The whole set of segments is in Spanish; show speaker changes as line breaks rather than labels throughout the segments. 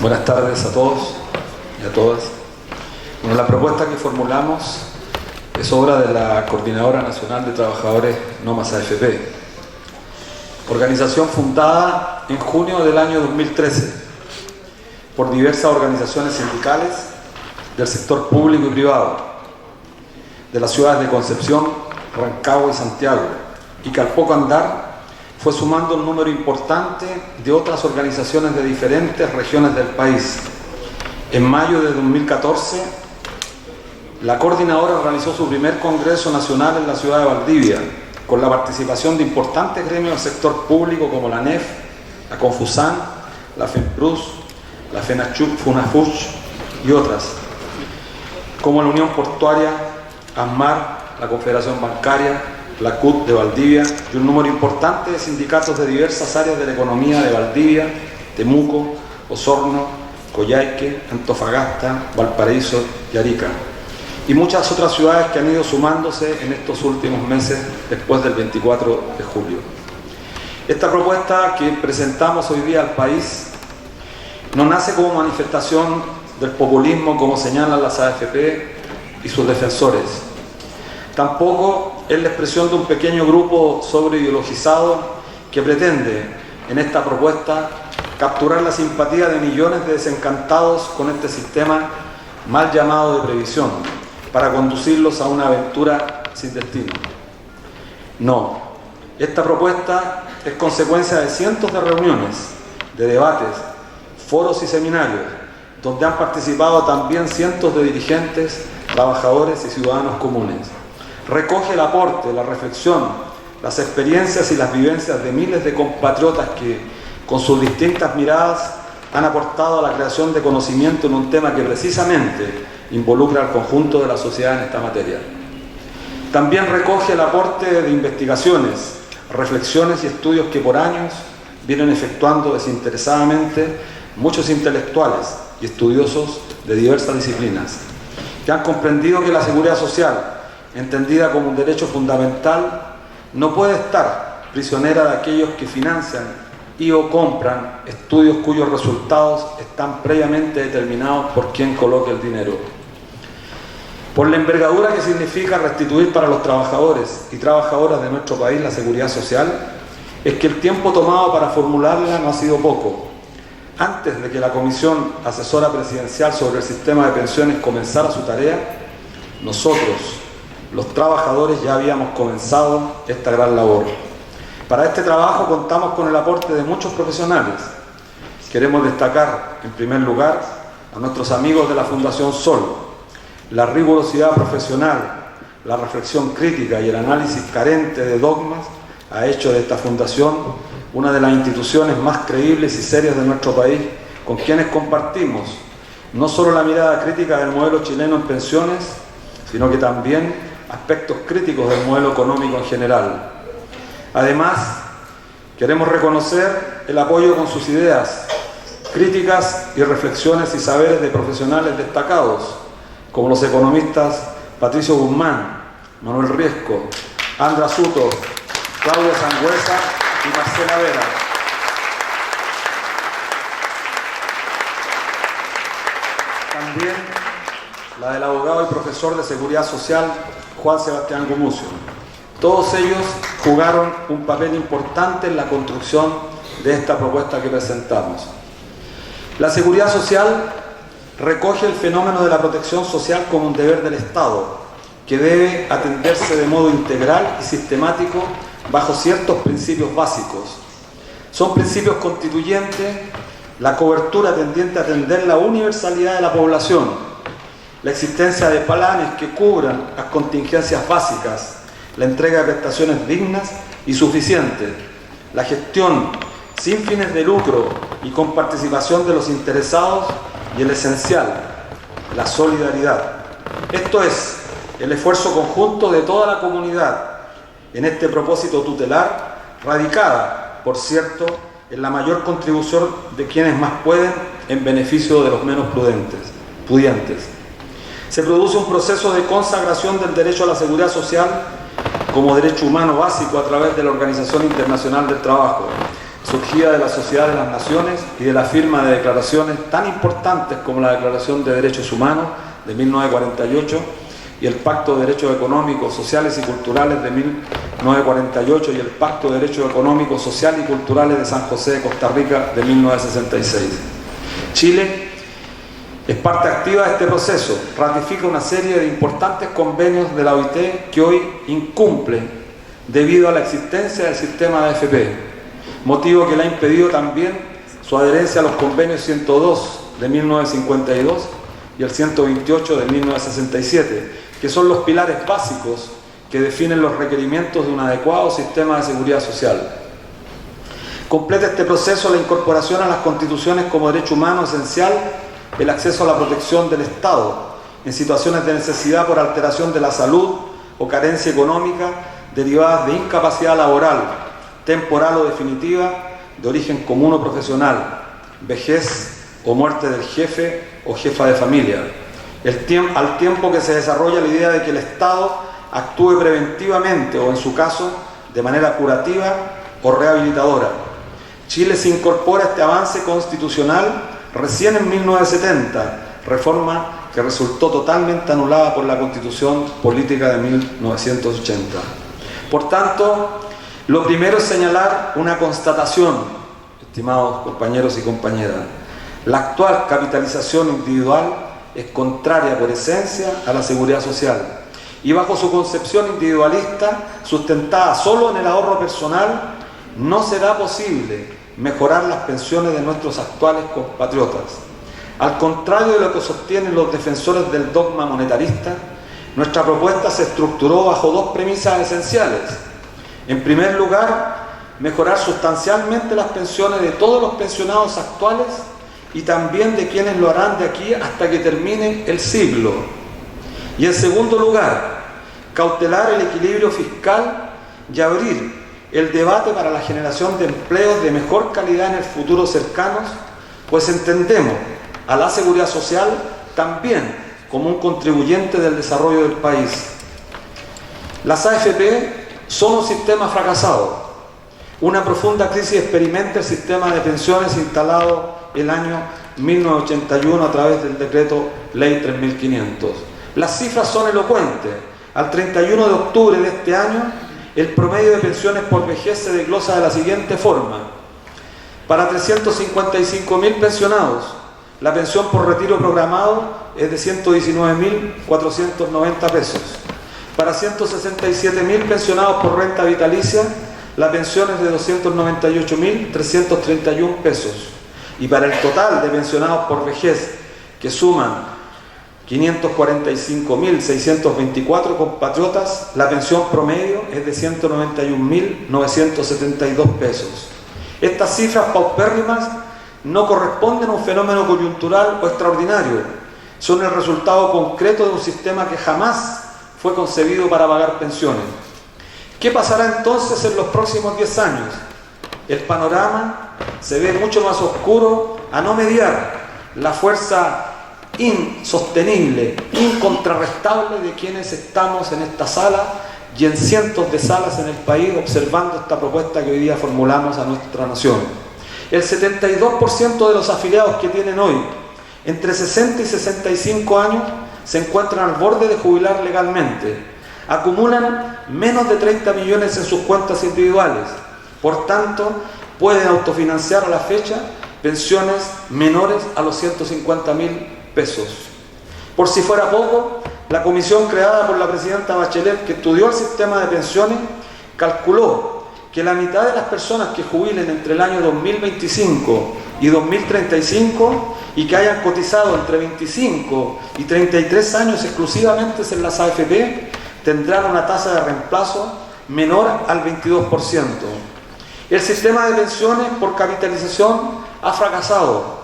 Buenas tardes a todos y a todas. Bueno, la propuesta que formulamos es obra de la Coordinadora Nacional de Trabajadores NOMAS AFP, organización fundada en junio del año 2013 por diversas organizaciones sindicales del sector público y privado, de las ciudades de Concepción, Rancagua y Santiago, y que al poco andar fue sumando un número importante de otras organizaciones de diferentes regiones del país. En mayo de 2014, la coordinadora realizó su primer Congreso Nacional en la ciudad de Valdivia, con la participación de importantes gremios del sector público como la ANEF, la Confusan, la FEMPRUS, la FUNAFUCH y otras, como la Unión Portuaria, ASMAR, la Confederación Bancaria, la CUT de Valdivia y un número importante de sindicatos de diversas áreas de la economía de Valdivia, Temuco, Osorno, Coyhaique, Antofagasta, Valparaíso y Arica, y muchas otras ciudades que han ido sumándose en estos últimos meses después del 24 de julio. Esta propuesta que presentamos hoy día al país no nace como manifestación del populismo como señalan las AFP y sus defensores. Tampoco es la expresión de un pequeño grupo sobreideologizado que pretende, en esta propuesta, capturar la simpatía de millones de desencantados con este sistema mal llamado de previsión, para conducirlos a una aventura sin destino. No, esta propuesta es consecuencia de cientos de reuniones, de debates, foros y seminarios, donde han participado también cientos de dirigentes, trabajadores y ciudadanos comunes. Recoge el aporte, la reflexión, las experiencias y las vivencias de miles de compatriotas que, con sus distintas miradas, han aportado a la creación de conocimiento en un tema que precisamente involucra al conjunto de la sociedad en esta materia. También recoge el aporte de investigaciones, reflexiones y estudios que por años vienen efectuando desinteresadamente muchos intelectuales y estudiosos de diversas disciplinas, que han comprendido que la seguridad social, entendida como un derecho fundamental, no puede estar prisionera de aquellos que financian y o compran estudios cuyos resultados están previamente determinados por quien coloque el dinero. Por la envergadura que significa restituir para los trabajadores y trabajadoras de nuestro país la seguridad social, es que el tiempo tomado para formularla no ha sido poco. Antes de que la Comisión Asesora Presidencial sobre el Sistema de Pensiones comenzara su tarea, nosotros, los trabajadores, ya habíamos comenzado esta gran labor. Para este trabajo contamos con el aporte de muchos profesionales. Queremos destacar, en primer lugar, a nuestros amigos de la Fundación Sol. La rigurosidad profesional, la reflexión crítica y el análisis carente de dogmas ha hecho de esta fundación una de las instituciones más creíbles y serias de nuestro país, con quienes compartimos no solo la mirada crítica del modelo chileno en pensiones, sino que también aspectos críticos del modelo económico en general. Además, queremos reconocer el apoyo con sus ideas, críticas y reflexiones y saberes de profesionales destacados, como los economistas Patricio Guzmán, Manuel Riesco, Andra Suto, Claudia Sangüesa y Marcela Vera. También la del abogado y profesor de Seguridad Social, Juan Sebastián Gumucio. Todos ellos jugaron un papel importante en la construcción de esta propuesta que presentamos. La seguridad social recoge el fenómeno de la protección social como un deber del Estado, que debe atenderse de modo integral y sistemático bajo ciertos principios básicos. Son principios constituyentes la cobertura tendiente a atender la universalidad de la población, la existencia de planes que cubran las contingencias básicas, la entrega de prestaciones dignas y suficientes, la gestión sin fines de lucro y con participación de los interesados y el esencial, la solidaridad. Esto es el esfuerzo conjunto de toda la comunidad en este propósito tutelar, radicada, por cierto, en la mayor contribución de quienes más pueden en beneficio de los menos pudientes. Se produce un proceso de consagración del derecho a la seguridad social como derecho humano básico a través de la Organización Internacional del Trabajo, surgida de la Sociedad de las Naciones y de la firma de declaraciones tan importantes como la Declaración de Derechos Humanos de 1948 y el Pacto de Derechos Económicos, Sociales y Culturales de 1948 y el Pacto de Derechos Económicos, Sociales y Culturales de San José de Costa Rica de 1966. Chile es parte activa de este proceso, ratifica una serie de importantes convenios de la OIT que hoy incumplen debido a la existencia del sistema de AFP, motivo que le ha impedido también su adherencia a los convenios 102 de 1952 y el 128 de 1967, que son los pilares básicos que definen los requerimientos de un adecuado sistema de seguridad social. Completa este proceso la incorporación a las constituciones como derecho humano esencial el acceso a la protección del Estado en situaciones de necesidad por alteración de la salud o carencia económica derivadas de incapacidad laboral, temporal o definitiva, de origen común o profesional, vejez o muerte del jefe o jefa de familia, al tiempo que se desarrolla la idea de que el Estado actúe preventivamente o, en su caso, de manera curativa o rehabilitadora. Chile se incorpora a este avance constitucional recién en 1970, reforma que resultó totalmente anulada por la Constitución Política de 1980. Por tanto, lo primero es señalar una constatación, estimados compañeros y compañeras. La actual capitalización individual es contraria por esencia a la seguridad social y bajo su concepción individualista, sustentada solo en el ahorro personal, no será posible mejorar las pensiones de nuestros actuales compatriotas. Al contrario de lo que sostienen los defensores del dogma monetarista, nuestra propuesta se estructuró bajo dos premisas esenciales. En primer lugar, mejorar sustancialmente las pensiones de todos los pensionados actuales y también de quienes lo harán de aquí hasta que termine el siglo. Y en segundo lugar, cautelar el equilibrio fiscal y abrir el debate para la generación de empleos de mejor calidad en el futuro cercano, pues entendemos a la seguridad social también como un contribuyente del desarrollo del país. Las AFP son un sistema fracasado. Una profunda crisis experimenta el sistema de pensiones instalado el año 1981 a través del decreto Ley 3500. Las cifras son elocuentes. Al 31 de octubre de este año, el promedio de pensiones por vejez se desglosa de la siguiente forma. Para 355.000 pensionados, la pensión por retiro programado es de 119.490 pesos. Para 167.000 pensionados por renta vitalicia, la pensión es de 298.331 pesos. Y para el total de pensionados por vejez, que suman 545.624 compatriotas, la pensión promedio es de 191.972 pesos. Estas cifras paupérrimas no corresponden a un fenómeno coyuntural o extraordinario, son el resultado concreto de un sistema que jamás fue concebido para pagar pensiones. ¿Qué pasará entonces en los próximos 10 años? El panorama se ve mucho más oscuro a no mediar la fuerza insostenible, incontrarrestable de quienes estamos en esta sala y en cientos de salas en el país observando esta propuesta que hoy día formulamos a nuestra nación. El 72% de los afiliados que tienen hoy entre 60 y 65 años se encuentran al borde de jubilar legalmente. Acumulan menos de 30 millones en sus cuentas individuales. Por tanto, pueden autofinanciar a la fecha pensiones menores a los 150.000 pesos. Por si fuera poco, la comisión creada por la presidenta Bachelet, que estudió el sistema de pensiones, calculó que la mitad de las personas que jubilen entre el año 2025 y 2035 y que hayan cotizado entre 25 y 33 años exclusivamente en las AFP, tendrán una tasa de reemplazo menor al 22%. El sistema de pensiones por capitalización ha fracasado.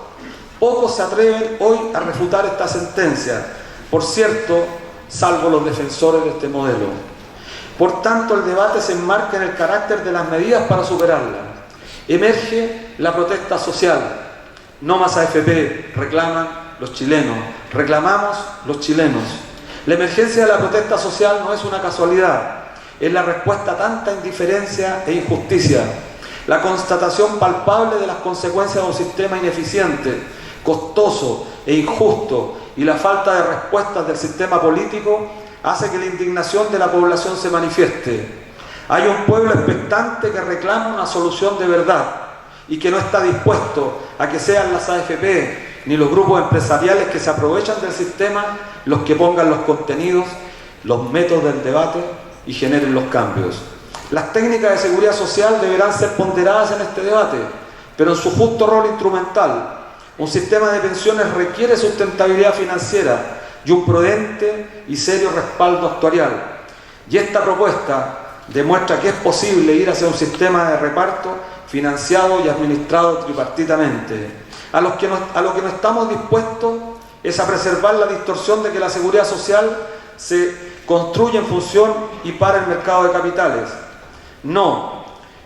Pocos se atreven hoy a refutar esta sentencia, por cierto, salvo los defensores de este modelo. Por tanto, el debate se enmarca en el carácter de las medidas para superarla. Emerge la protesta social. No más AFP, reclaman los chilenos, reclamamos los chilenos. La emergencia de la protesta social no es una casualidad, es la respuesta a tanta indiferencia e injusticia. La constatación palpable de las consecuencias de un sistema ineficiente, costoso e injusto y la falta de respuestas del sistema político hace que la indignación de la población se manifieste. Hay un pueblo expectante que reclama una solución de verdad y que no está dispuesto a que sean las AFP ni los grupos empresariales que se aprovechan del sistema los que pongan los contenidos, los métodos del debate y generen los cambios. Las técnicas de seguridad social deberán ser ponderadas en este debate, pero en su justo rol instrumental. Un sistema de pensiones requiere sustentabilidad financiera y un prudente y serio respaldo actuarial. Y esta propuesta demuestra que es posible ir hacia un sistema de reparto financiado y administrado tripartitamente. A lo que no estamos dispuestos es a preservar la distorsión de que la seguridad social se construye en función y para el mercado de capitales. No,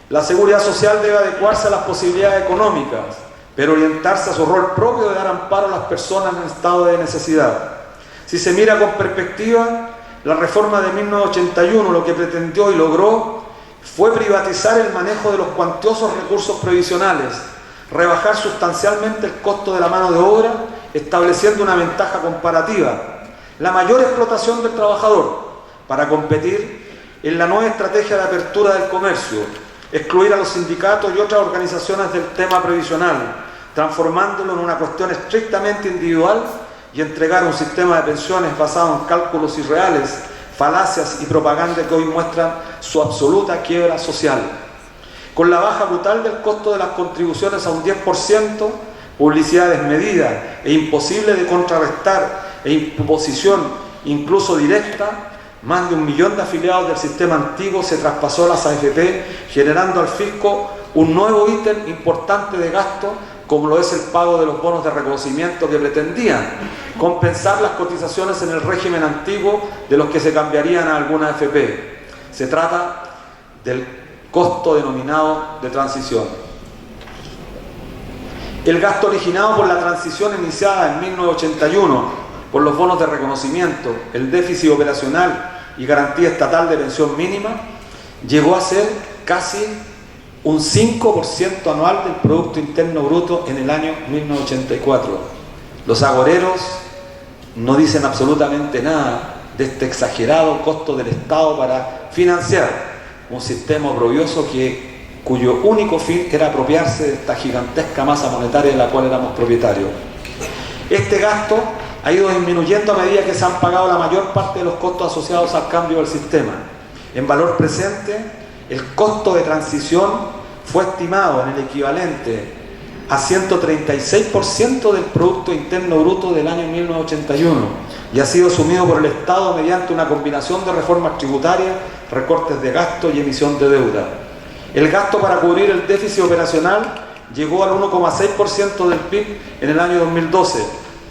la seguridad social debe adecuarse a las posibilidades económicas, pero orientarse a su rol propio de dar amparo a las personas en estado de necesidad. Si se mira con perspectiva, la reforma de 1981 lo que pretendió y logró fue privatizar el manejo de los cuantiosos recursos previsionales, rebajar sustancialmente el costo de la mano de obra, estableciendo una ventaja comparativa, la mayor explotación del trabajador, para competir en la nueva estrategia de apertura del comercio, excluir a los sindicatos y otras organizaciones del tema previsional, transformándolo en una cuestión estrictamente individual y entregar un sistema de pensiones basado en cálculos irreales, falacias y propaganda que hoy muestran su absoluta quiebra social. Con la baja brutal del costo de las contribuciones a un 10%, publicidad desmedida e imposible de contrarrestar e imposición incluso directa, más de 1 millón de afiliados del sistema antiguo se traspasó a las AFP, generando al fisco un nuevo ítem importante de gasto, como lo es el pago de los bonos de reconocimiento que pretendían compensar las cotizaciones en el régimen antiguo de los que se cambiarían a alguna AFP. Se trata del costo denominado de transición. El gasto originado por la transición iniciada en 1981, por los bonos de reconocimiento, el déficit operacional y garantía estatal de pensión mínima, llegó a ser casi un 5% anual del Producto Interno Bruto en el año 1984. Los agoreros no dicen absolutamente nada de este exagerado costo del Estado para financiar un sistema oprobioso cuyo único fin era apropiarse de esta gigantesca masa monetaria de la cual éramos propietarios. Este gasto ha ido disminuyendo a medida que se han pagado la mayor parte de los costos asociados al cambio del sistema. En valor presente, el costo de transición fue estimado en el equivalente a 136% del Producto Interno Bruto del año 1981 y ha sido asumido por el Estado mediante una combinación de reformas tributarias, recortes de gasto y emisión de deuda. El gasto para cubrir el déficit operacional llegó al 1,6% del PIB en el año 2012,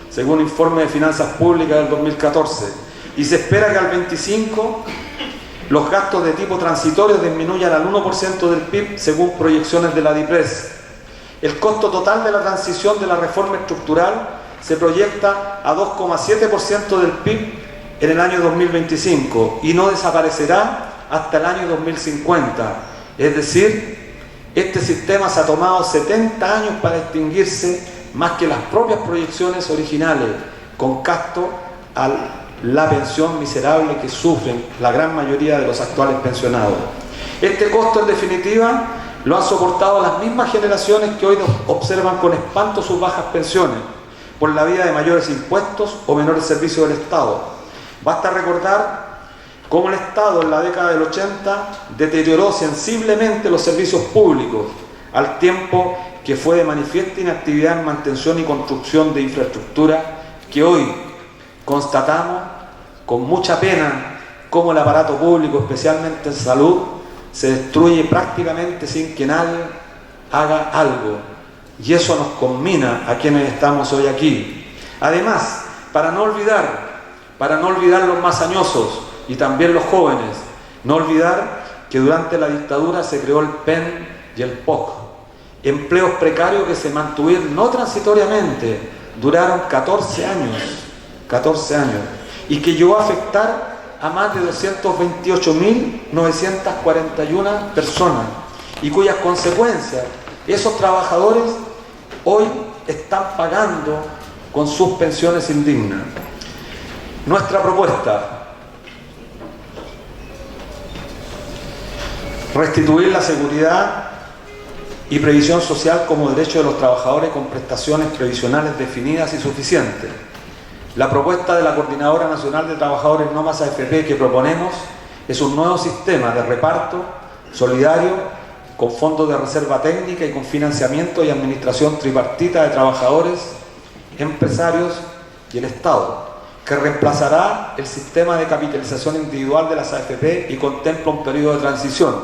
según informe de Finanzas Públicas del 2014, y se espera que al 25 los gastos de tipo transitorio disminuyan al 1% del PIB según proyecciones de la DIPRES. El costo total de la transición de la reforma estructural se proyecta a 2,7% del PIB en el año 2025 y no desaparecerá hasta el año 2050. Es decir, este sistema se ha tomado 70 años para extinguirse más que las propias proyecciones originales, con gasto a la pensión miserable que sufren la gran mayoría de los actuales pensionados. Este costo, en definitiva, lo han soportado las mismas generaciones que hoy observan con espanto sus bajas pensiones, por la vía de mayores impuestos o menores servicios del Estado. Basta recordar cómo el Estado en la década del 80 deterioró sensiblemente los servicios públicos, al tiempo que fue de manifiesta inactividad en mantención y construcción de infraestructura, que hoy constatamos con mucha pena cómo el aparato público, especialmente en salud, se destruye prácticamente sin que nadie haga algo. Y eso nos conmina a quienes estamos hoy aquí. Además, para no olvidar los más añosos y también los jóvenes, no olvidar que durante la dictadura se creó el PEN y el POC, empleos precarios que se mantuvieron no transitoriamente, duraron 14 años, y que llegó a afectar a más de 228.941 personas y cuyas consecuencias esos trabajadores hoy están pagando con sus pensiones indignas. Nuestra propuesta: restituir la seguridad y previsión social como derecho de los trabajadores con prestaciones previsionales definidas y suficientes. La propuesta de la Coordinadora Nacional de Trabajadores No Más AFP que proponemos es un nuevo sistema de reparto solidario con fondos de reserva técnica y con financiamiento y administración tripartita de trabajadores, empresarios y el Estado, que reemplazará el sistema de capitalización individual de las AFP y contempla un periodo de transición.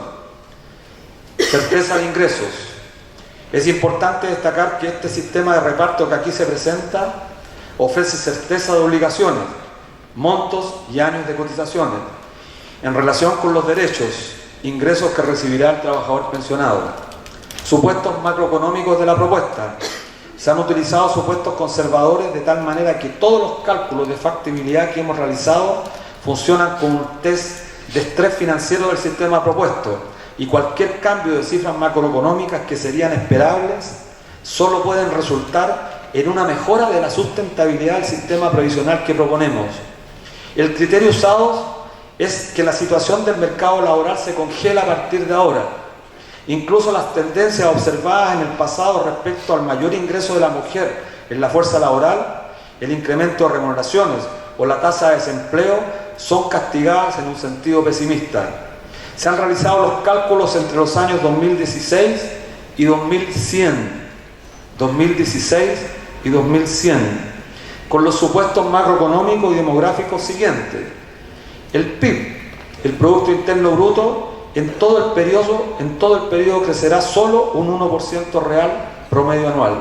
Certeza de ingresos. Es importante destacar que este sistema de reparto que aquí se presenta ofrece certeza de obligaciones, montos y años de cotizaciones en relación con los derechos, ingresos que recibirá el trabajador pensionado. Supuestos macroeconómicos de la propuesta. Se han utilizado supuestos conservadores de tal manera que todos los cálculos de factibilidad que hemos realizado funcionan con un test de estrés financiero del sistema propuesto, y cualquier cambio de cifras macroeconómicas que serían esperables solo pueden resultar en una mejora de la sustentabilidad del sistema previsional que proponemos. El criterio usado es que la situación del mercado laboral se congela a partir de ahora. Incluso las tendencias observadas en el pasado respecto al mayor ingreso de la mujer en la fuerza laboral, el incremento de remuneraciones o la tasa de desempleo son castigadas en un sentido pesimista. Se han realizado los cálculos entre los años 2016 y 2100, con los supuestos macroeconómicos y demográficos siguientes. El PIB, el Producto Interno Bruto, en todo el periodo crecerá solo un 1% real promedio anual.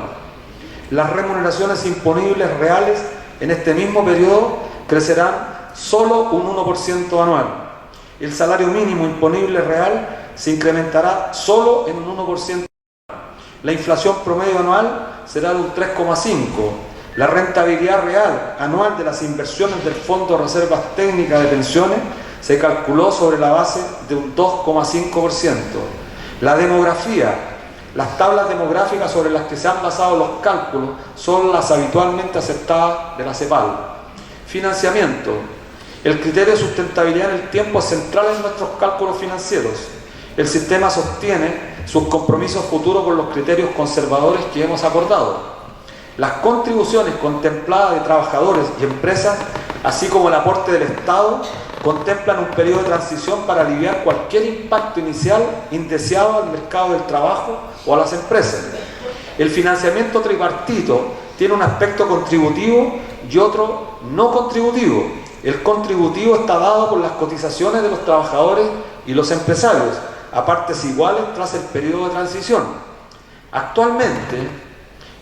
Las remuneraciones imponibles reales en este mismo periodo crecerán solo un 1% anual. El salario mínimo imponible real se incrementará solo en un 1%. La inflación promedio anual será de un 3,5%. La rentabilidad real anual de las inversiones del Fondo de Reservas Técnicas de Pensiones se calculó sobre la base de un 2,5%. La demografía, las tablas demográficas sobre las que se han basado los cálculos son las habitualmente aceptadas de la CEPAL. Financiamiento. El criterio de sustentabilidad en el tiempo es central en nuestros cálculos financieros. El sistema sostiene sus compromisos futuros con los criterios conservadores que hemos acordado. Las contribuciones contempladas de trabajadores y empresas, así como el aporte del Estado, contemplan un periodo de transición para aliviar cualquier impacto inicial indeseado al mercado del trabajo o a las empresas. El financiamiento tripartito tiene un aspecto contributivo y otro no contributivo. El contributivo está dado por las cotizaciones de los trabajadores y los empresarios, a partes iguales tras el periodo de transición. Actualmente,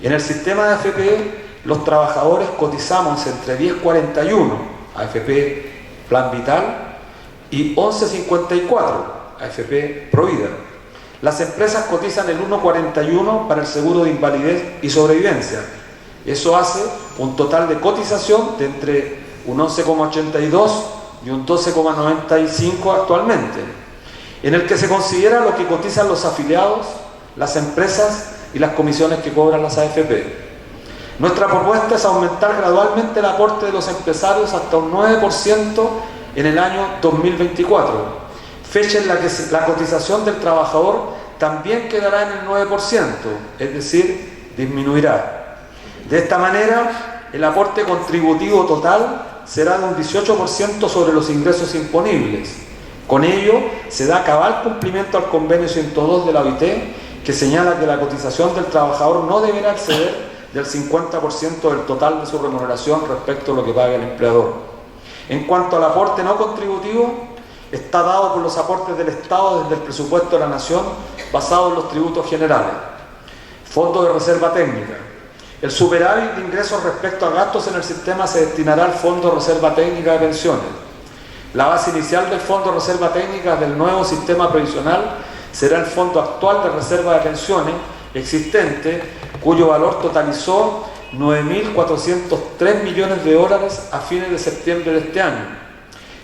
en el sistema de AFP, los trabajadores cotizamos entre 10.41 AFP Plan Vital y 11.54 AFP Provida. Las empresas cotizan el 1.41 para el seguro de invalidez y sobrevivencia. Eso hace un total de cotización de entre un 11,82 y un 12,95 actualmente, en el que se considera lo que cotizan los afiliados, las empresas y las comisiones que cobran las AFP. Nuestra propuesta es aumentar gradualmente el aporte de los empresarios hasta un 9% en el año 2024, fecha en la que la cotización del trabajador también quedará en el 9%, es decir, disminuirá. De esta manera, el aporte contributivo total será de un 18% sobre los ingresos imponibles. Con ello, se da cabal cumplimiento al convenio 102 de la OIT, que señala que la cotización del trabajador no deberá exceder del 50% del total de su remuneración respecto a lo que paga el empleador. En cuanto al aporte no contributivo, está dado por los aportes del Estado desde el presupuesto de la Nación basado en los tributos generales. Fondo de Reserva Técnica. El superávit de ingresos respecto a gastos en el sistema se destinará al Fondo de Reserva Técnica de Pensiones. La base inicial del Fondo de Reserva Técnica del nuevo sistema previsional será el Fondo actual de Reserva de Pensiones existente, cuyo valor totalizó 9.403 millones de dólares a fines de septiembre de este año.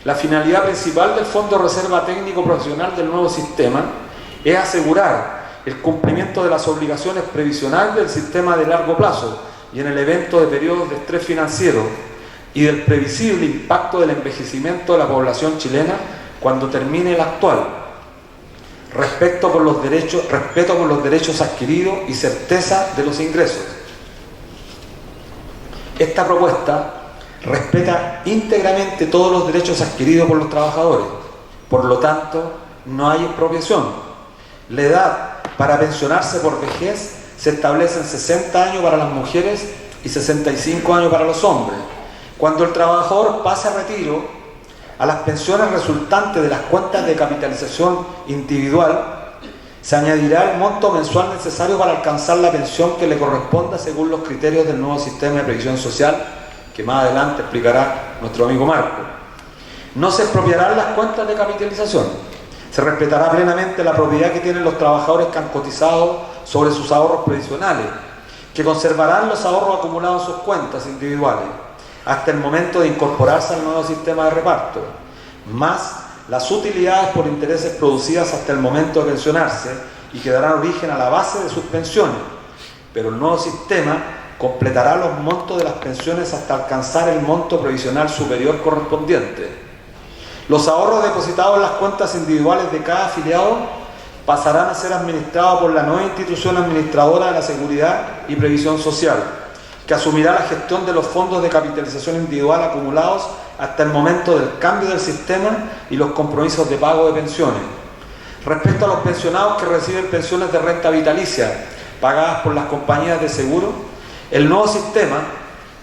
La finalidad principal del Fondo de Reserva Técnico Profesional del nuevo sistema es asegurar el cumplimiento de las obligaciones previsionales del sistema de largo plazo y en el evento de periodos de estrés financiero y del previsible impacto del envejecimiento de la población chilena cuando termine el actual. Respeto por los derechos adquiridos y certeza de los ingresos. Esta propuesta respeta íntegramente todos los derechos adquiridos por los trabajadores. Por lo tanto, no hay expropiación. La edad para pensionarse por vejez se establece en 60 años para las mujeres y 65 años para los hombres. Cuando el trabajador pase a retiro, a las pensiones resultantes de las cuentas de capitalización individual se añadirá el monto mensual necesario para alcanzar la pensión que le corresponda según los criterios del nuevo sistema de previsión social, que más adelante explicará nuestro amigo Marco. No se expropiarán las cuentas de capitalización. Se respetará plenamente la propiedad que tienen los trabajadores que han cotizado sobre sus ahorros previsionales, que conservarán los ahorros acumulados en sus cuentas individuales hasta el momento de incorporarse al nuevo sistema de reparto, más las utilidades por intereses producidas hasta el momento de pensionarse y que darán origen a la base de sus pensiones. Pero el nuevo sistema completará los montos de las pensiones hasta alcanzar el monto previsional superior correspondiente. Los ahorros depositados en las cuentas individuales de cada afiliado pasarán a ser administrados por la nueva institución administradora de la Seguridad y Previsión Social, que asumirá la gestión de los fondos de capitalización individual acumulados hasta el momento del cambio del sistema y los compromisos de pago de pensiones. Respecto a los pensionados que reciben pensiones de renta vitalicia pagadas por las compañías de seguro, el nuevo sistema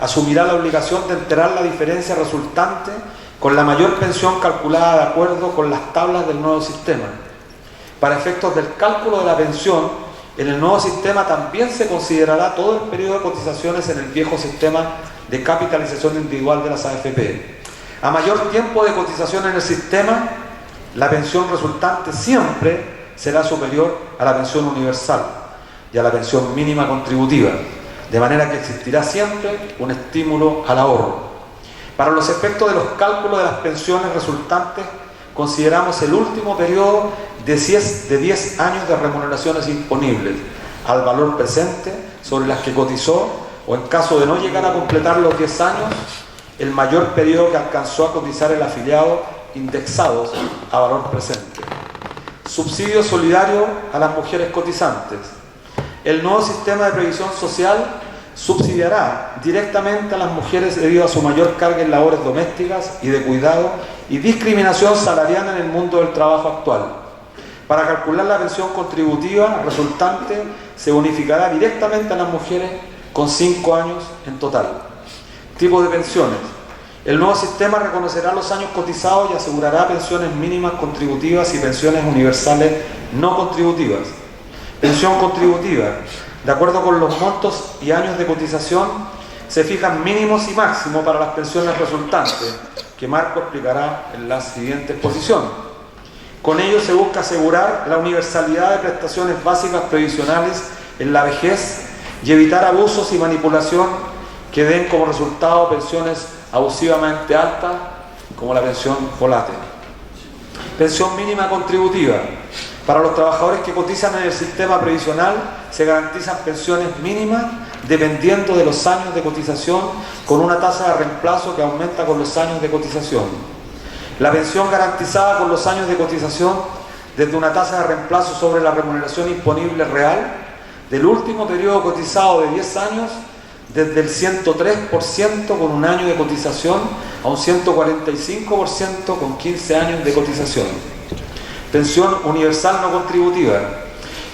asumirá la obligación de enterar la diferencia resultante con la mayor pensión calculada de acuerdo con las tablas del nuevo sistema. Para efectos del cálculo de la pensión, en el nuevo sistema también se considerará todo el periodo de cotizaciones en el viejo sistema de capitalización individual de las AFP. A mayor tiempo de cotización en el sistema, la pensión resultante siempre será superior a la pensión universal y a la pensión mínima contributiva, de manera que existirá siempre un estímulo al ahorro. Para los efectos de los cálculos de las pensiones resultantes, consideramos el último periodo de 10 años de remuneraciones imponibles al valor presente sobre las que cotizó, o en caso de no llegar a completar los 10 años, el mayor periodo que alcanzó a cotizar el afiliado indexados a valor presente. Subsidio solidario a las mujeres cotizantes. El nuevo sistema de previsión social subsidiará directamente a las mujeres debido a su mayor carga en labores domésticas y de cuidado y discriminación salarial en el mundo del trabajo actual. Para calcular la pensión contributiva resultante se bonificará directamente a las mujeres con 5 años en total. Tipo de pensiones. El nuevo sistema reconocerá los años cotizados y asegurará pensiones mínimas contributivas y pensiones universales no contributivas. Pensión contributiva. De acuerdo con los montos y años de cotización, se fijan mínimos y máximos para las pensiones resultantes, que Marco explicará en la siguiente exposición. Con ello se busca asegurar la universalidad de prestaciones básicas previsionales en la vejez y evitar abusos y manipulación que den como resultado pensiones abusivamente altas, como la pensión volátil. Pensión mínima contributiva. Para los trabajadores que cotizan en el sistema previsional se garantizan pensiones mínimas dependiendo de los años de cotización, con una tasa de reemplazo que aumenta con los años de cotización. La pensión garantizada con los años de cotización desde una tasa de reemplazo sobre la remuneración imponible real del último periodo cotizado de 10 años, desde el 103% con un año de cotización a un 145% con 15 años de cotización. Pensión universal no contributiva.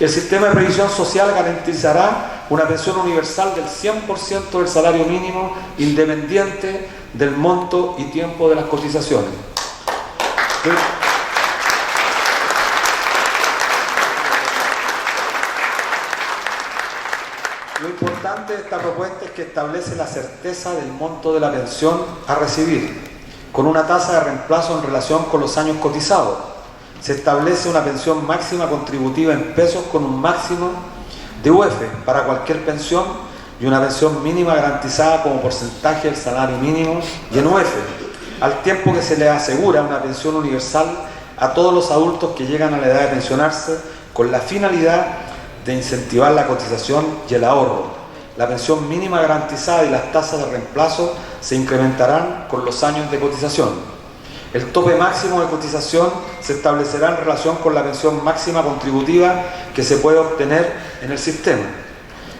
El sistema de previsión social garantizará una pensión universal del 100% del salario mínimo, independiente del monto y tiempo de las cotizaciones. Lo importante de esta propuesta es que establece la certeza del monto de la pensión a recibir, con una tasa de reemplazo en relación con los años cotizados. Se establece una pensión máxima contributiva en pesos con un máximo de UF para cualquier pensión y una pensión mínima garantizada como porcentaje del salario mínimo y en UF, al tiempo que se le asegura una pensión universal a todos los adultos que llegan a la edad de pensionarse con la finalidad de incentivar la cotización y el ahorro. La pensión mínima garantizada y las tasas de reemplazo se incrementarán con los años de cotización. El tope máximo de cotización se establecerá en relación con la pensión máxima contributiva que se puede obtener en el sistema.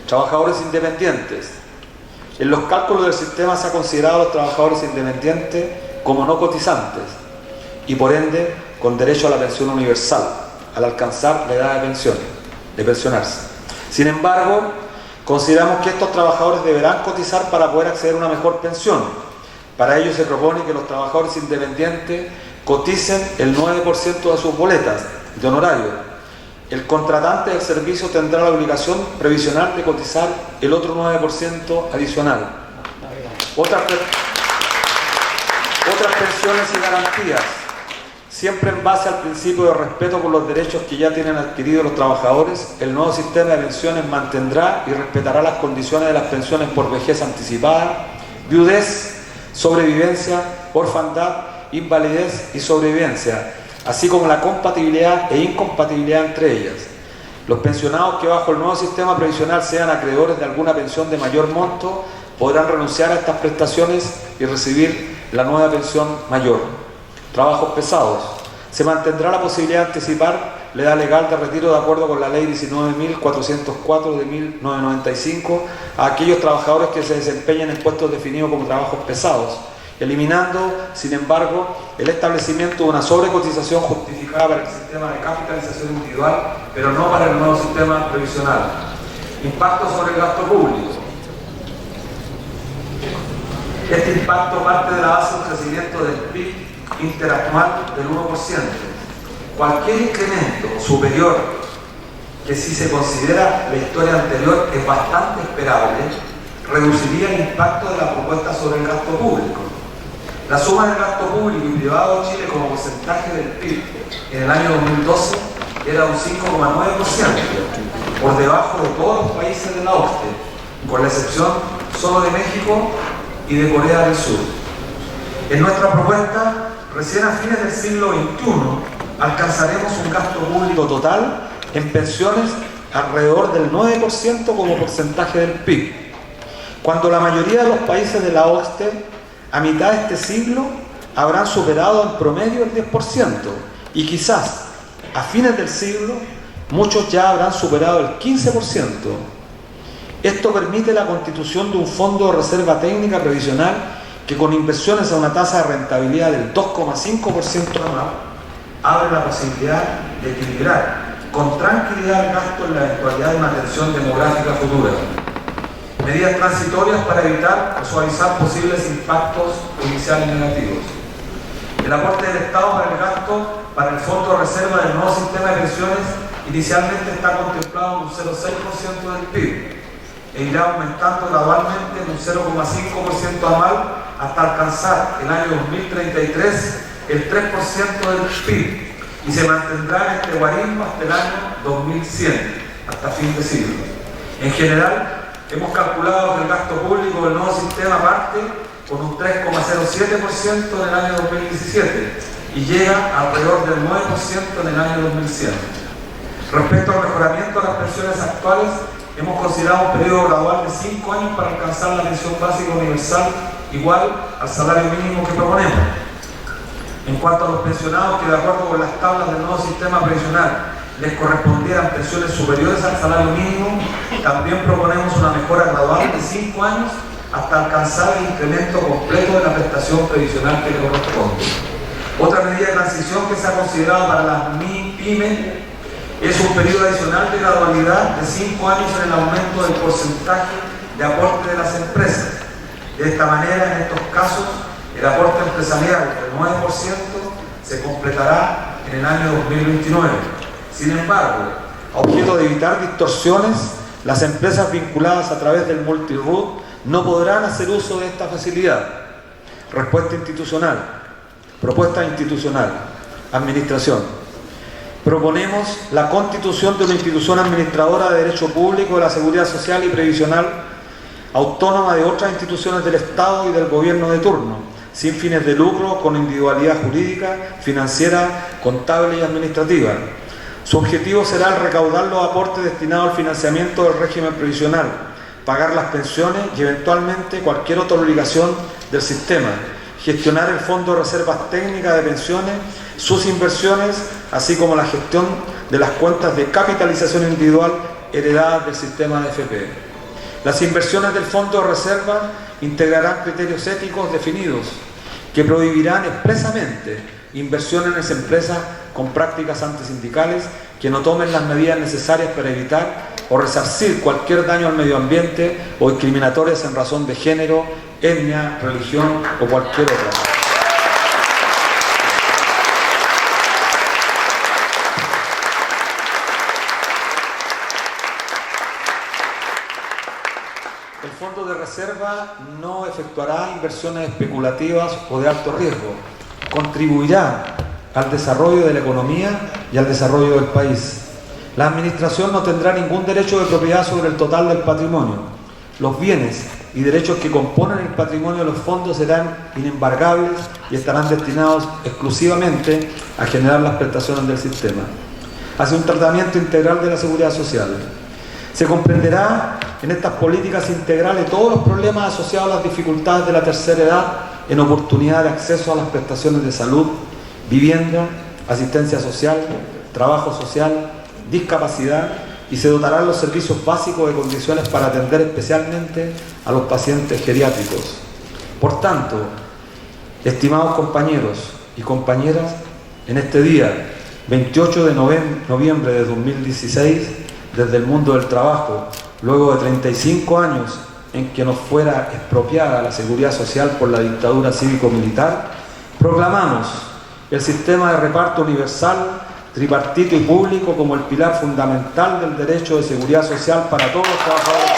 Trabajadores independientes. En los cálculos del sistema se ha considerado a los trabajadores independientes como no cotizantes y por ende con derecho a la pensión universal al alcanzar la edad de pensionarse. Sin embargo, consideramos que estos trabajadores deberán cotizar para poder acceder a una mejor pensión. Para ello se propone que los trabajadores independientes coticen el 9% de sus boletas de honorario. El contratante del servicio tendrá la obligación previsional de cotizar el otro 9% adicional. Otras pensiones y garantías, siempre en base al principio de respeto por los derechos que ya tienen adquiridos los trabajadores, el nuevo sistema de pensiones mantendrá y respetará las condiciones de las pensiones por vejez anticipada, viudez, sobrevivencia, orfandad, invalidez y sobrevivencia, así como la compatibilidad e incompatibilidad entre ellas. Los pensionados que bajo el nuevo sistema previsional sean acreedores de alguna pensión de mayor monto podrán renunciar a estas prestaciones y recibir la nueva pensión mayor. Trabajos pesados. Se mantendrá la posibilidad de anticipar la edad legal de retiro de acuerdo con la Ley 19.404 de 1995 a aquellos trabajadores que se desempeñen en puestos definidos como trabajos pesados, eliminando, sin embargo, el establecimiento de una sobrecotización justificada para el sistema de capitalización individual, pero no para el nuevo sistema previsional. Impacto sobre el gasto público. Este impacto parte de la base de un crecimiento del PIB interanual del 1%. Cualquier incremento superior, que si se considera la historia anterior es bastante esperable, reduciría el impacto de la propuesta sobre el gasto público. La suma del gasto público y privado de Chile como porcentaje del PIB en el año 2012 era un 5,9%, por debajo de todos los países de la OCDE, con la excepción solo de México y de Corea del Sur. En nuestra propuesta, recién a fines del siglo XXI, alcanzaremos un gasto público total en pensiones alrededor del 9% como porcentaje del PIB, cuando la mayoría de los países de la OCDE a mitad de este siglo habrán superado en promedio el 10% y quizás a fines del siglo muchos ya habrán superado el 15%. Esto permite la constitución de un fondo de reserva técnica previsional que con inversiones a una tasa de rentabilidad del 2,5% anual abre la posibilidad de equilibrar con tranquilidad el gasto en la eventualidad de una tensión demográfica futura. Medidas transitorias para evitar o suavizar posibles impactos iniciales negativos. El aporte del Estado para el gasto para el fondo de reserva del nuevo sistema de pensiones inicialmente está contemplado en un 0,6% del PIB e irá aumentando gradualmente en un 0,5% anual hasta alcanzar el año 2033 el 3% del PIB y se mantendrá en este guarismo hasta el año 2100, hasta fin de siglo. En general, hemos calculado que el gasto público del nuevo sistema parte con un 3,07% en el año 2017 y llega alrededor del 9% en el año 2100. Respecto al mejoramiento de las pensiones actuales, hemos considerado un periodo gradual de 5 años para alcanzar la pensión básica universal igual al salario mínimo que proponemos. En cuanto a los pensionados que de acuerdo con las tablas del nuevo sistema previsional les correspondieran pensiones superiores al salario mínimo, también proponemos una mejora gradual de 5 años hasta alcanzar el incremento completo de la prestación previsional que le corresponde. Otra medida de transición que se ha considerado para las pymes es un periodo adicional de gradualidad de 5 años en el aumento del porcentaje de aporte de las empresas. De esta manera, en estos casos, el aporte empresarial del 9% se completará en el año 2029. Sin embargo, a objeto de evitar distorsiones, las empresas vinculadas a través del multi-root no podrán hacer uso de esta facilidad. Propuesta institucional. Administración. Proponemos la constitución de una institución administradora de derecho público de la seguridad social y previsional autónoma de otras instituciones del Estado y del gobierno de turno, sin fines de lucro, con individualidad jurídica, financiera, contable y administrativa. Su objetivo será el recaudar los aportes destinados al financiamiento del régimen previsional, pagar las pensiones y eventualmente cualquier otra obligación del sistema, gestionar el Fondo de Reservas Técnicas de Pensiones, sus inversiones, así como la gestión de las cuentas de capitalización individual heredadas del sistema de AFP. Las inversiones del Fondo de Reserva integrarán criterios éticos definidos que prohibirán expresamente inversiones en empresas con prácticas antisindicales que no tomen las medidas necesarias para evitar o resarcir cualquier daño al medio ambiente o discriminatorias en razón de género, etnia, religión o cualquier otra. El Fondo de Reserva no efectuará inversiones especulativas o de alto riesgo. Contribuirá al desarrollo de la economía y al desarrollo del país. La Administración no tendrá ningún derecho de propiedad sobre el total del patrimonio. Los bienes y derechos que componen el patrimonio de los fondos serán inembargables y estarán destinados exclusivamente a generar las prestaciones del sistema. Hacia un tratamiento integral de la seguridad social. Se comprenderá en estas políticas integrales todos los problemas asociados a las dificultades de la tercera edad en oportunidad de acceso a las prestaciones de salud, vivienda, asistencia social, trabajo social, discapacidad, y se dotarán los servicios básicos de condiciones para atender especialmente a los pacientes geriátricos. Por tanto, estimados compañeros y compañeras, en este día, 28 de noviembre de 2016, desde el mundo del trabajo, luego de 35 años en que nos fuera expropiada la seguridad social por la dictadura cívico-militar, proclamamos el sistema de reparto universal, tripartito y público como el pilar fundamental del derecho de seguridad social para todos los trabajadores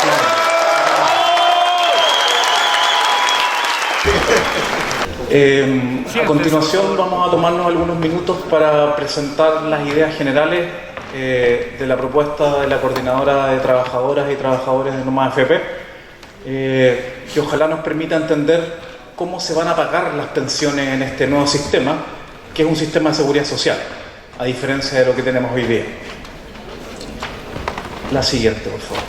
chilenos.
A continuación vamos a tomarnos algunos minutos para presentar las ideas generales de la propuesta de la Coordinadora de Trabajadoras y Trabajadores de Nomás AFP, que ojalá nos permita entender cómo se van a pagar las pensiones en este nuevo sistema, que es un sistema de seguridad social, a diferencia de lo que tenemos hoy día. La siguiente, por favor.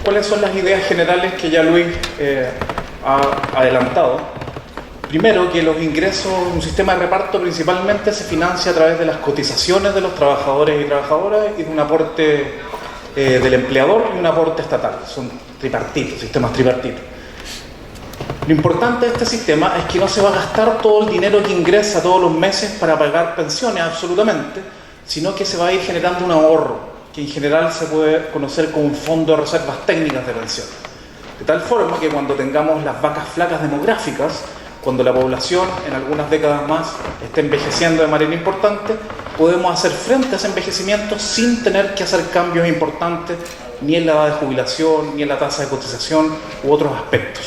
¿Cuáles son las ideas generales que ya Luis ha adelantado? Primero, que los ingresos en un sistema de reparto principalmente se financia a través de las cotizaciones de los trabajadores y trabajadoras y de un aporte del empleador y un aporte estatal. Son tripartitos, sistemas tripartitos. Lo importante de este sistema es que no se va a gastar todo el dinero que ingresa todos los meses para pagar pensiones, absolutamente, sino que se va a ir generando un ahorro, que en general se puede conocer como un fondo de reservas técnicas de pensiones. De tal forma que cuando tengamos las vacas flacas demográficas, cuando la población en algunas décadas más esté envejeciendo de manera importante, podemos hacer frente a ese envejecimiento sin tener que hacer cambios importantes ni en la edad de jubilación, ni en la tasa de cotización u otros aspectos.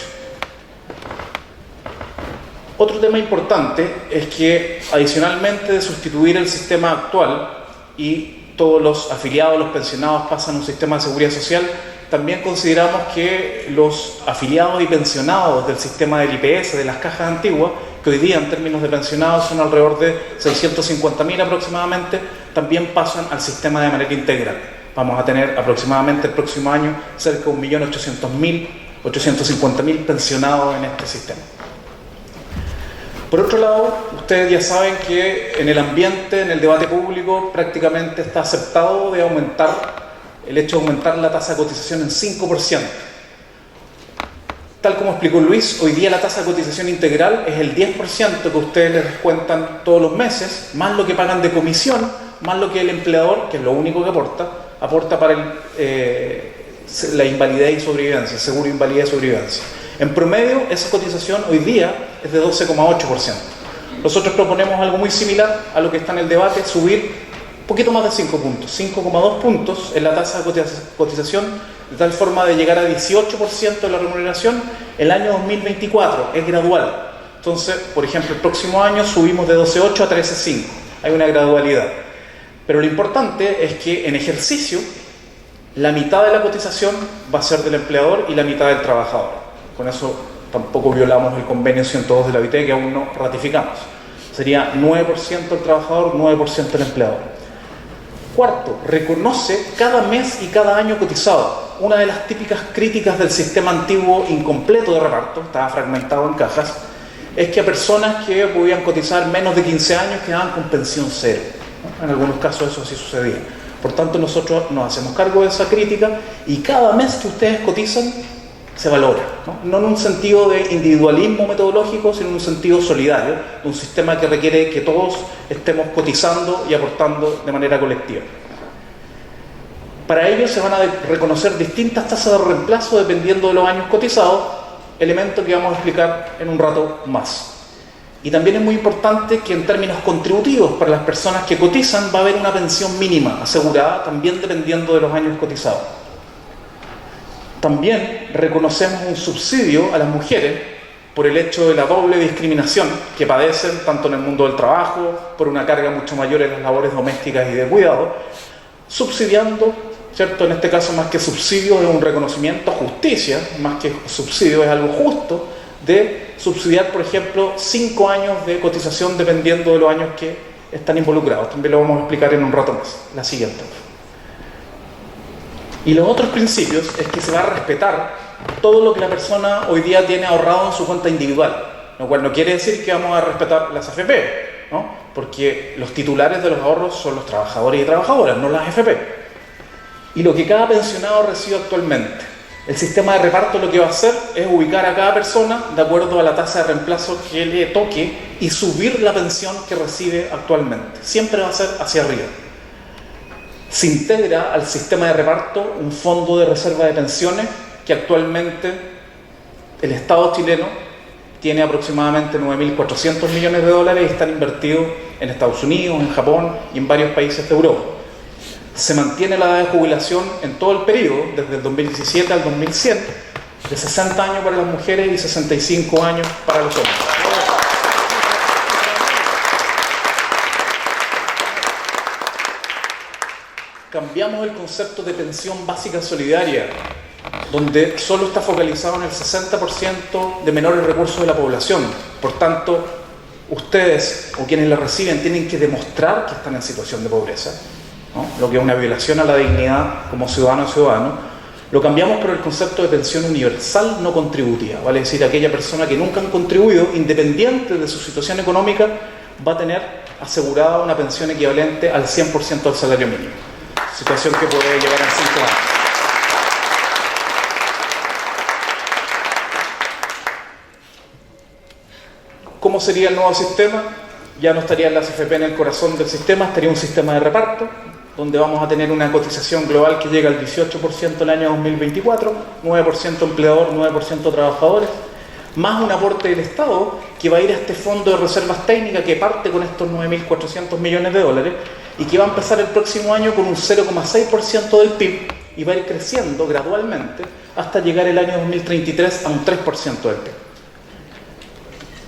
Otro tema importante es que, adicionalmente de sustituir el sistema actual y todos los afiliados, los pensionados pasan a un sistema de seguridad social, también consideramos que los afiliados y pensionados del sistema del IPS, de las cajas antiguas, que hoy día en términos de pensionados son alrededor de 650.000 aproximadamente, también pasan al sistema de manera integral. Vamos a tener aproximadamente el próximo año cerca de 1.800.000, 850.000 pensionados en este sistema. Por otro lado, ustedes ya saben que en el ambiente, en el debate público, prácticamente está aceptado de aumentar el hecho de aumentar la tasa de cotización en 5%. Tal como explicó Luis, hoy día la tasa de cotización integral es el 10% que ustedes les descuentan todos los meses, más lo que pagan de comisión, más lo que el empleador, que es lo único que aporta para la invalidez y sobrevivencia, el seguro de invalidez y sobrevivencia. En promedio, esa cotización hoy día es de 12,8%. Nosotros proponemos algo muy similar a lo que está en el debate, subir un poquito más de 5 puntos, 5,2 puntos en la tasa de cotización, de tal forma de llegar a 18% de la remuneración el año 2024, es gradual. Entonces, por ejemplo, el próximo año subimos de 12,8 a 13,5, hay una gradualidad. Pero lo importante es que en ejercicio, la mitad de la cotización va a ser del empleador y la mitad del trabajador. Con eso tampoco violamos el convenio 102 de la OIT, que aún no ratificamos. Sería 9% el trabajador, 9% el empleador. Cuarto, reconoce cada mes y cada año cotizado. Una de las típicas críticas del sistema antiguo incompleto de reparto, estaba fragmentado en cajas, es que a personas que podían cotizar menos de 15 años quedaban con pensión cero, ¿no? En algunos casos eso sí sucedía. Por tanto, nosotros nos hacemos cargo de esa crítica y cada mes que ustedes cotizan se valora, no en un sentido de individualismo metodológico, sino en un sentido solidario, de un sistema que requiere que todos estemos cotizando y aportando de manera colectiva. Para ello se van a reconocer distintas tasas de reemplazo dependiendo de los años cotizados, elemento que vamos a explicar en un rato más. Y también es muy importante que en términos contributivos para las personas que cotizan va a haber una pensión mínima asegurada también dependiendo de los años cotizados. También reconocemos un subsidio a las mujeres por el hecho de la doble discriminación que padecen tanto en el mundo del trabajo, por una carga mucho mayor en las labores domésticas y de cuidado, subsidiando, ¿cierto? En este caso, más que subsidio, es un reconocimiento, justicia, más que subsidio, es algo justo, de subsidiar, por ejemplo, 5 años de cotización dependiendo de los años que están involucrados. También lo vamos a explicar en un rato más. La siguiente. Y los otros principios es que se va a respetar todo lo que la persona hoy día tiene ahorrado en su cuenta individual, lo cual no quiere decir que vamos a respetar las AFP, ¿no? Porque los titulares de los ahorros son los trabajadores y trabajadoras, no las AFP. Y lo que cada pensionado recibe actualmente. El sistema de reparto lo que va a hacer es ubicar a cada persona de acuerdo a la tasa de reemplazo que le toque y subir la pensión que recibe actualmente. Siempre va a ser hacia arriba. Se integra al sistema de reparto un fondo de reserva de pensiones que actualmente el Estado chileno tiene aproximadamente 9.400 millones de dólares y están invertidos en Estados Unidos, en Japón y en varios países de Europa. Se mantiene la edad de jubilación en todo el periodo, desde el 2017 al 2100, de 60 años para las mujeres y 65 años para los hombres. Cambiamos el concepto de pensión básica solidaria, donde solo está focalizado en el 60% de menores recursos de la población. Por tanto, ustedes o quienes la reciben tienen que demostrar que están en situación de pobreza, ¿no? Lo que es una violación a la dignidad como ciudadano o ciudadano. Lo cambiamos por el concepto de pensión universal no contributiva, vale decir, aquella persona que nunca han contribuido, independiente de su situación económica, va a tener asegurada una pensión equivalente al 100% del salario mínimo. Situación que puede llegar a 5 años. ¿Cómo sería el nuevo sistema? Ya no estarían las AFP en el corazón del sistema, estaría un sistema de reparto, donde vamos a tener una cotización global que llega al 18% el año 2024, 9% empleador, 9% trabajadores, más un aporte del Estado que va a ir a este fondo de reservas técnicas que parte con estos 9.400 millones de dólares y que va a empezar el próximo año con un 0,6% del PIB y va a ir creciendo gradualmente hasta llegar el año 2033 a un 3% del PIB.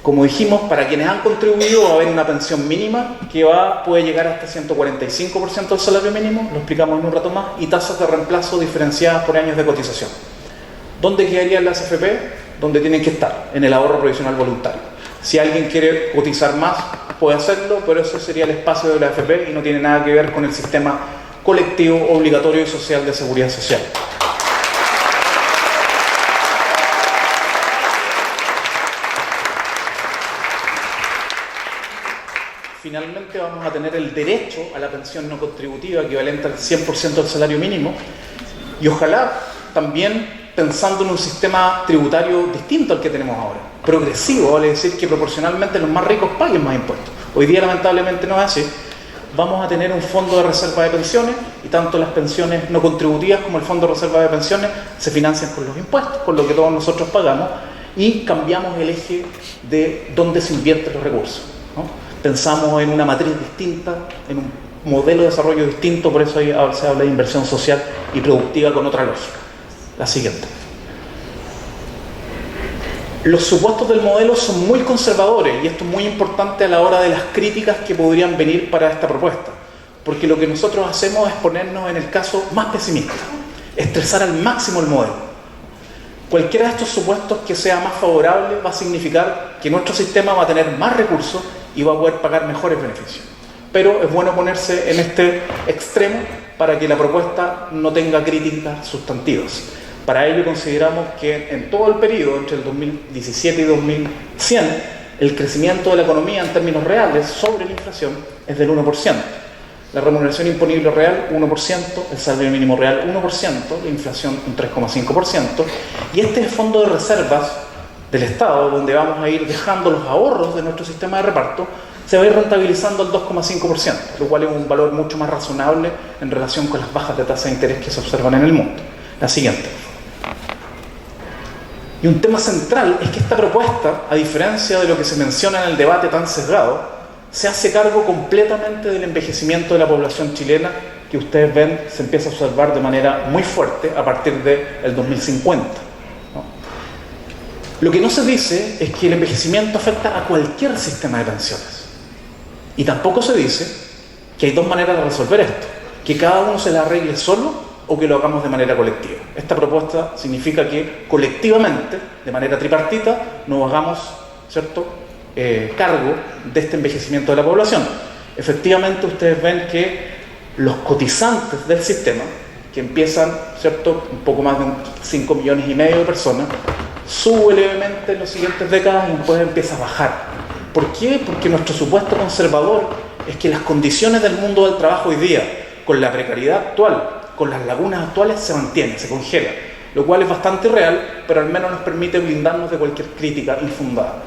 Como dijimos, para quienes han contribuido va a haber una pensión mínima que puede llegar hasta 145% del salario mínimo, lo explicamos en un rato más, y tasas de reemplazo diferenciadas por años de cotización. ¿Dónde quedarían las AFP? Donde tienen que estar, en el ahorro provisional voluntario. Si alguien quiere cotizar más, puede hacerlo, pero ese sería el espacio de la AFP y no tiene nada que ver con el sistema colectivo, obligatorio y social de seguridad social. Finalmente vamos a tener el derecho a la pensión no contributiva equivalente al 100% del salario mínimo y ojalá también pensando en un sistema tributario distinto al que tenemos ahora, progresivo, vale decir que proporcionalmente los más ricos paguen más impuestos. Hoy día lamentablemente no es así. Vamos a tener un fondo de reserva de pensiones y tanto las pensiones no contributivas como el fondo de reserva de pensiones se financian con los impuestos, con lo que todos nosotros pagamos, y cambiamos el eje de dónde se invierten los recursos, ¿no? Pensamos en una matriz distinta, en un modelo de desarrollo distinto, por eso se habla de inversión social y productiva con otra lógica. La siguiente. Los supuestos del modelo son muy conservadores y esto es muy importante a la hora de las críticas que podrían venir para esta propuesta, porque lo que nosotros hacemos es ponernos en el caso más pesimista, estresar al máximo el modelo. Cualquiera de estos supuestos que sea más favorable va a significar que nuestro sistema va a tener más recursos y va a poder pagar mejores beneficios. Pero es bueno ponerse en este extremo para que la propuesta no tenga críticas sustantivas. Para ello consideramos que en todo el periodo entre el 2017 y 2100 el crecimiento de la economía en términos reales sobre la inflación es del 1%. La remuneración imponible real 1%, el salario mínimo real 1%, la inflación un 3,5%, y este es el fondo de reservas del Estado, donde vamos a ir dejando los ahorros de nuestro sistema de reparto, se va a ir rentabilizando al 2,5%, lo cual es un valor mucho más razonable en relación con las bajas de tasa de interés que se observan en el mundo. La siguiente. Y un tema central es que esta propuesta, a diferencia de lo que se menciona en el debate tan sesgado, se hace cargo completamente del envejecimiento de la población chilena que ustedes ven se empieza a observar de manera muy fuerte a partir del 2050. ¿No? Lo que no se dice es que el envejecimiento afecta a cualquier sistema de pensiones. Y tampoco se dice que hay dos maneras de resolver esto, que cada uno se la arregle solo o que lo hagamos de manera colectiva. Esta propuesta significa que colectivamente, de manera tripartita, nos hagamos, ¿cierto?, cargo de este envejecimiento de la población. Efectivamente, ustedes ven que los cotizantes del sistema, que empiezan, ¿cierto?, un poco más de 5,5 millones de personas, sube levemente en las siguientes décadas y después empieza a bajar. ¿Por qué? Porque nuestro supuesto conservador es que las condiciones del mundo del trabajo hoy día, con la precariedad actual, con las lagunas actuales, se mantienen, se congelan, lo cual es bastante real, pero al menos nos permite blindarnos de cualquier crítica infundada.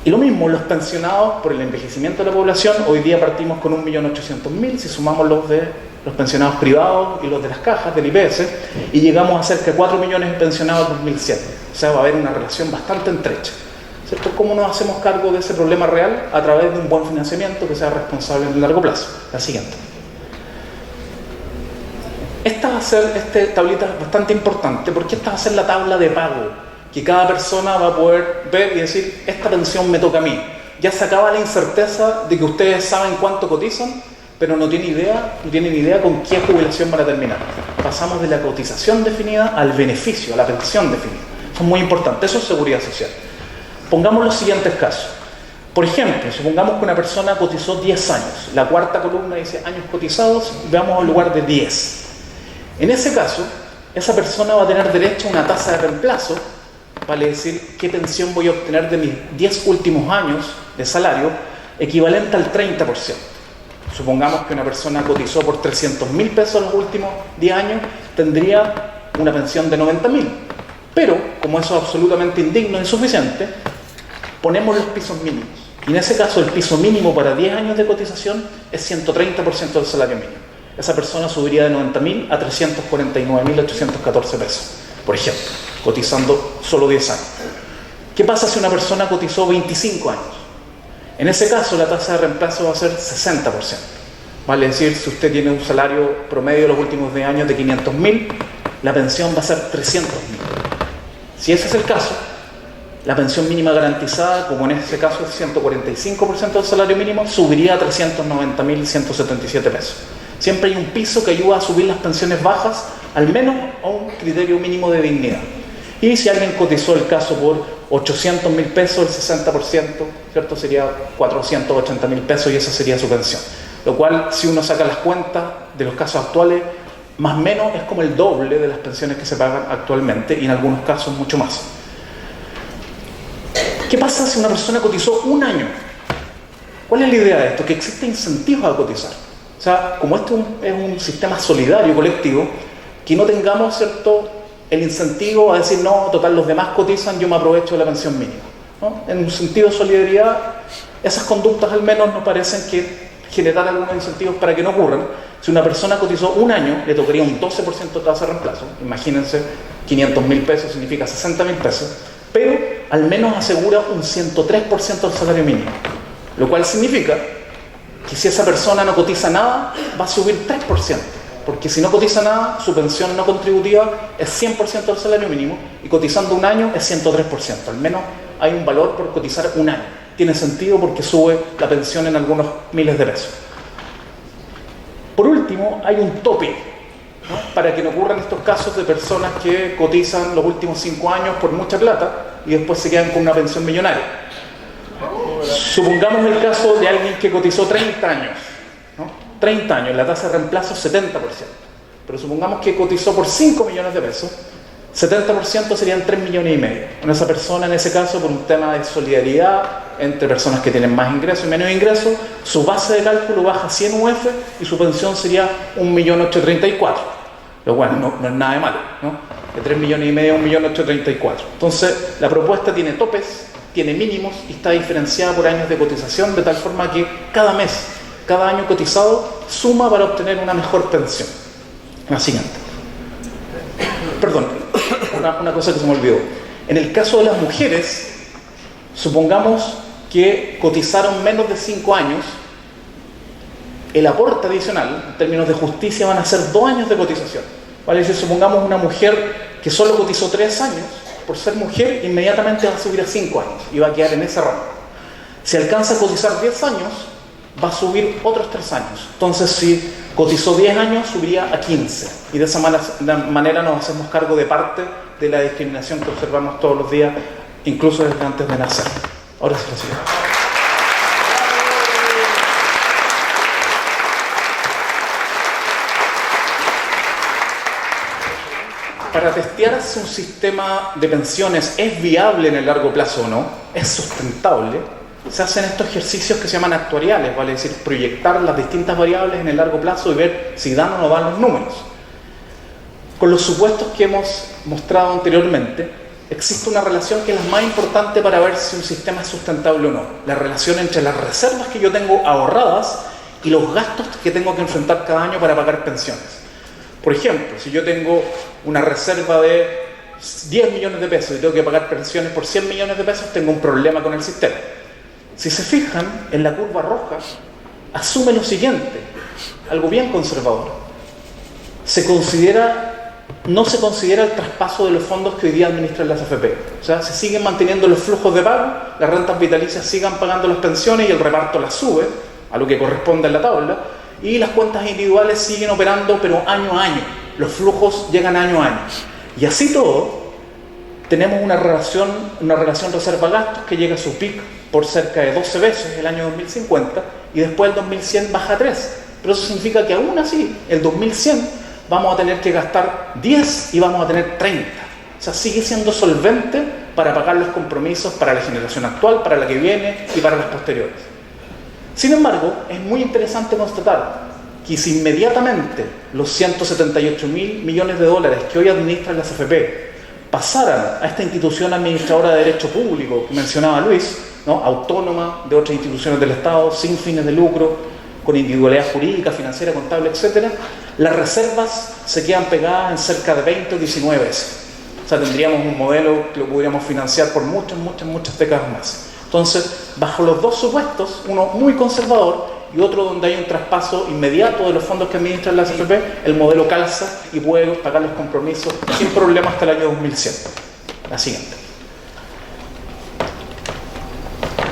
Y lo mismo, los pensionados por el envejecimiento de la población, hoy día partimos con 1.800.000, si sumamos los de los pensionados privados y los de las cajas del IPS, y llegamos a cerca de 4 millones de pensionados en 2007. O sea, va a haber una relación bastante estrecha. ¿Cierto? ¿Cómo nos hacemos cargo de ese problema real? A través de un buen financiamiento que sea responsable en el largo plazo. La siguiente. Esta va a ser, tablita es bastante importante porque esta va a ser la tabla de pago que cada persona va a poder ver y decir, esta pensión me toca a mí. Ya se acaba la incerteza de que ustedes saben cuánto cotizan, pero no tienen idea con qué jubilación van a terminar. Pasamos de la cotización definida al beneficio, a la pensión definida. Eso es muy importante, eso es seguridad social. Pongamos los siguientes casos. Por ejemplo, supongamos que una persona cotizó 10 años. La cuarta columna dice años cotizados, veamos el lugar de 10. En ese caso, esa persona va a tener derecho a una tasa de reemplazo, vale decir, qué pensión voy a obtener de mis 10 últimos años de salario, equivalente al 30%. Supongamos que una persona cotizó por 300.000 pesos los últimos 10 años, tendría una pensión de 90.000. Pero, como eso es absolutamente indigno e insuficiente, ponemos los pisos mínimos. Y en ese caso, el piso mínimo para 10 años de cotización es 130% del salario mínimo. Esa persona subiría de 90.000 a 349.814 pesos, por ejemplo, cotizando solo 10 años. ¿Qué pasa si una persona cotizó 25 años? En ese caso, la tasa de reemplazo va a ser 60%. Vale decir, si usted tiene un salario promedio de los últimos 10 años de 500.000, la pensión va a ser 300.000. Si ese es el caso, la pensión mínima garantizada, como en este caso es 145% del salario mínimo, subiría a 390.177 pesos. Siempre hay un piso que ayuda a subir las pensiones bajas, al menos a un criterio mínimo de dignidad. Y si alguien cotizó el caso por 800.000 pesos, el 60%, ¿cierto? Sería 480.000 pesos y esa sería su pensión. Lo cual, si uno saca las cuentas de los casos actuales, más o menos es como el doble de las pensiones que se pagan actualmente y en algunos casos mucho más. ¿Qué pasa si una persona cotizó un año? ¿Cuál es la idea de esto? Que existen incentivos a cotizar. O sea, como esto es un sistema solidario, colectivo, que no tengamos, ¿cierto?, el incentivo a decir, no, total, los demás cotizan, yo me aprovecho de la pensión mínima, ¿no? En un sentido de solidaridad, esas conductas al menos nos parecen que generar algunos incentivos para que no ocurran. Si una persona cotizó un año, le tocaría un 12% de tasa de reemplazo. Imagínense, 500.000 pesos significa 60.000 pesos, pero al menos asegura un 103% del salario mínimo, lo cual significa que si esa persona no cotiza nada, va a subir 3%, porque si no cotiza nada, su pensión no contributiva es 100% del salario mínimo, y cotizando un año es 103%, al menos hay un valor por cotizar un año. Tiene sentido porque sube la pensión en algunos miles de pesos. Por último, hay un tope, ¿no?, para que no ocurran estos casos de personas que cotizan los últimos 5 años por mucha plata y después se quedan con una pensión millonaria. Supongamos el caso de alguien que cotizó 30 años, ¿no? 30 años, la tasa de reemplazo es 70%. Pero supongamos que cotizó por 5 millones de pesos, 70% serían 3 millones y medio. Bueno, esa persona, en ese caso, por un tema de solidaridad entre personas que tienen más ingresos y menos ingresos, su base de cálculo baja a 100 UF y su pensión sería 1.834.000. Lo cual no es nada de malo, ¿no? De 3 millones y medio a 1.834.000. Entonces, la propuesta tiene topes, tiene mínimos y está diferenciada por años de cotización, de tal forma que cada mes, cada año cotizado, suma para obtener una mejor pensión. La siguiente. Perdón, una cosa que se me olvidó. En el caso de las mujeres, supongamos que cotizaron menos de 5 años, el aporte adicional, en términos de justicia, van a ser 2 años de cotización. ¿Vale? Si supongamos una mujer que solo cotizó 3 años, por ser mujer, inmediatamente va a subir a 5 años y va a quedar en ese rango. Si alcanza a cotizar 10 años, va a subir otros 3 años. Entonces, si cotizó 10 años, subiría a 15. Y de esa manera nos hacemos cargo de parte de la discriminación que observamos todos los días, incluso desde antes de nacer. Ahora sí, la siguiente. Para testear si un sistema de pensiones es viable en el largo plazo o no, es sustentable, se hacen estos ejercicios que se llaman actuariales, vale decir, proyectar las distintas variables en el largo plazo y ver si dan o no dan los números. Con los supuestos que hemos mostrado anteriormente, existe una relación que es la más importante para ver si un sistema es sustentable o no. La relación entre las reservas que yo tengo ahorradas y los gastos que tengo que enfrentar cada año para pagar pensiones. Por ejemplo, si yo tengo una reserva de 10 millones de pesos y tengo que pagar pensiones por 100 millones de pesos, tengo un problema con el sistema. Si se fijan, en la curva roja, asume lo siguiente, algo bien conservador. No se considera el traspaso de los fondos que hoy día administran las AFP. O sea, se siguen manteniendo los flujos de pago, las rentas vitalicias sigan pagando las pensiones y el reparto las sube, a lo que corresponde en la tabla, y las cuentas individuales siguen operando, pero año a año. Los flujos llegan año a año. Y así todo, tenemos una relación reserva-gastos que llega a su pico por cerca de 12 veces el año 2050 y después el 2100 baja a 3. Pero eso significa que aún así, el 2100 vamos a tener que gastar 10 y vamos a tener 30. O sea, sigue siendo solvente para pagar los compromisos para la generación actual, para la que viene y para las posteriores. Sin embargo, es muy interesante constatar que si inmediatamente los 178.000 millones de dólares que hoy administran las AFP pasaran a esta institución administradora de derecho público que mencionaba Luis, ¿no? Autónoma de otras instituciones del Estado, sin fines de lucro, con individualidad jurídica, financiera, contable, etc., las reservas se quedan pegadas en cerca de 20 o 19 veces. O sea, tendríamos un modelo que lo podríamos financiar por muchas décadas más. Entonces, bajo los dos supuestos, uno muy conservador y otro donde hay un traspaso inmediato de los fondos que administran las AFP, el modelo calza y puede pagar los compromisos sin problema hasta el año 2100. La siguiente.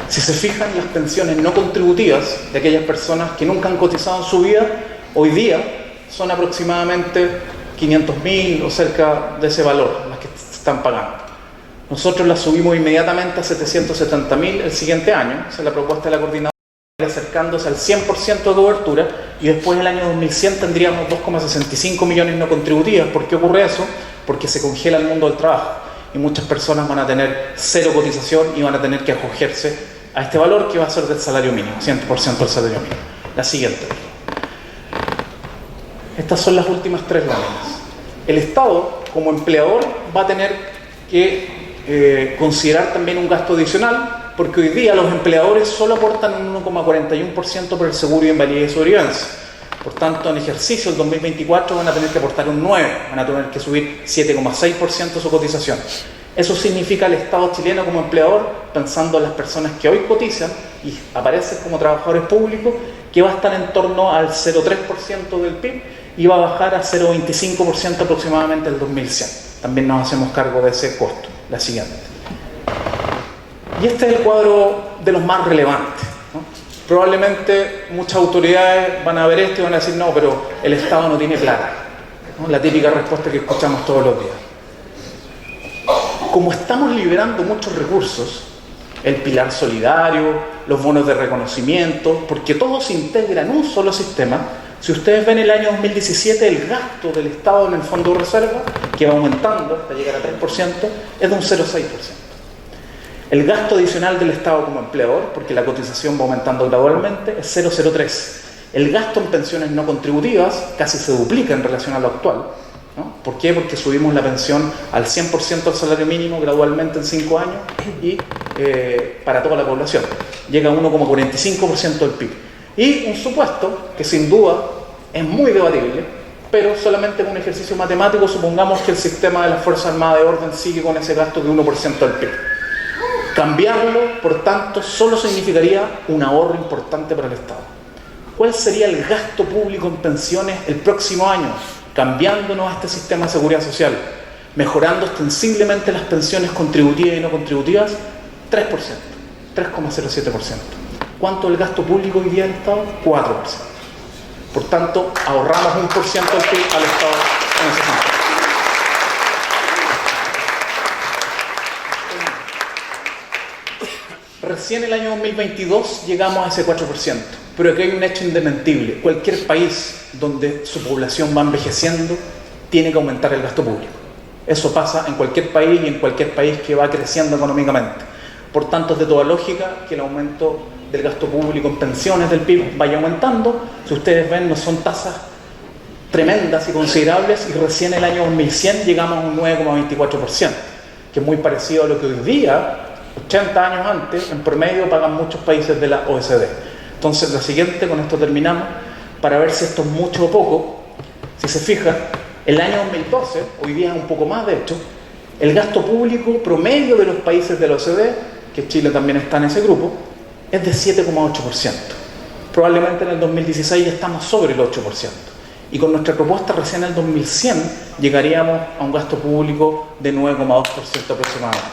Si se fijan, las pensiones no contributivas de aquellas personas que nunca han cotizado en su vida, hoy día son aproximadamente 500.000 o cerca de ese valor, las que se están pagando. Nosotros las subimos inmediatamente a 770.000 el siguiente año, esa es la propuesta de la coordinadora, acercándose al 100% de cobertura, y después en el año 2100 tendríamos 2,65 millones no contributivas. ¿Por qué ocurre eso? Porque se congela el mundo del trabajo y muchas personas van a tener cero cotización y van a tener que acogerse a este valor que va a ser del salario mínimo, 100% del salario mínimo. La siguiente. Estas son las últimas 3 láminas. El Estado, como empleador, va a tener que considerar también un gasto adicional, porque hoy día los empleadores solo aportan un 1,41% por el seguro de invalidez y sobrevivencia. Por tanto, en ejercicio el 2024 van a tener que aportar un 9%, van a tener que subir 7,6% su cotización. Eso significa el Estado chileno como empleador, pensando en las personas que hoy cotizan y aparecen como trabajadores públicos, que va a estar en torno al 0,3% del PIB y va a bajar a 0,25% aproximadamente el 2100. También nos hacemos cargo de ese costo. La siguiente. Y este es el cuadro de los más relevantes, ¿no? Probablemente muchas autoridades van a ver esto y van a decir, no, pero el Estado no tiene plata, ¿no? La típica respuesta que escuchamos todos los días. Como estamos liberando muchos recursos, el pilar solidario, los bonos de reconocimiento, porque todo se integra en un solo sistema. Si ustedes ven el año 2017, el gasto del Estado en el Fondo de Reserva, que va aumentando hasta llegar a 3%, es de un 0,6%. El gasto adicional del Estado como empleador, porque la cotización va aumentando gradualmente, es 0,03%. El gasto en pensiones no contributivas casi se duplica en relación a lo actual, ¿no? ¿Por qué? Porque subimos la pensión al 100% del salario mínimo gradualmente en 5 años y para toda la población. Llega a 1,45% del PIB. Y un supuesto que sin duda es muy debatible, pero solamente con un ejercicio matemático supongamos que el sistema de las Fuerzas Armadas de Orden sigue con ese gasto de 1% del PIB. Cambiarlo, por tanto, solo significaría un ahorro importante para el Estado. ¿Cuál sería el gasto público en pensiones el próximo año? Cambiándonos a este sistema de seguridad social, mejorando ostensiblemente las pensiones contributivas y no contributivas, 3%, 3,07%. ¿Cuánto es el gasto público hoy día del Estado? 4%. Por tanto, ahorramos 1% del PIB al Estado en ese sentido. Recién el año 2022 llegamos a ese 4%, pero aquí hay un hecho indesmentible. Cualquier país donde su población va envejeciendo tiene que aumentar el gasto público. Eso pasa en cualquier país y en cualquier país que va creciendo económicamente. Por tanto, es de toda lógica que el aumento del gasto público en pensiones del PIB vaya aumentando. Si ustedes ven, no son tasas tremendas y considerables, y recién el año 2100 llegamos a un 9,24%, que es muy parecido a lo que hoy día, 80 años antes, en promedio pagan muchos países de la OECD. Entonces, la siguiente, con esto terminamos, para ver si esto es mucho o poco. Si se fijan, el año 2012, hoy día es un poco más de hecho, el gasto público promedio de los países de la OECD, que Chile también está en ese grupo, es de 7,8%. Probablemente en el 2016 ya estamos sobre el 8%. Y con nuestra propuesta recién en el 2100 llegaríamos a un gasto público de 9,2% aproximadamente.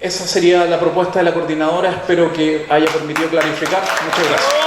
Esa sería la propuesta de la coordinadora. Espero que haya permitido clarificar. Muchas gracias.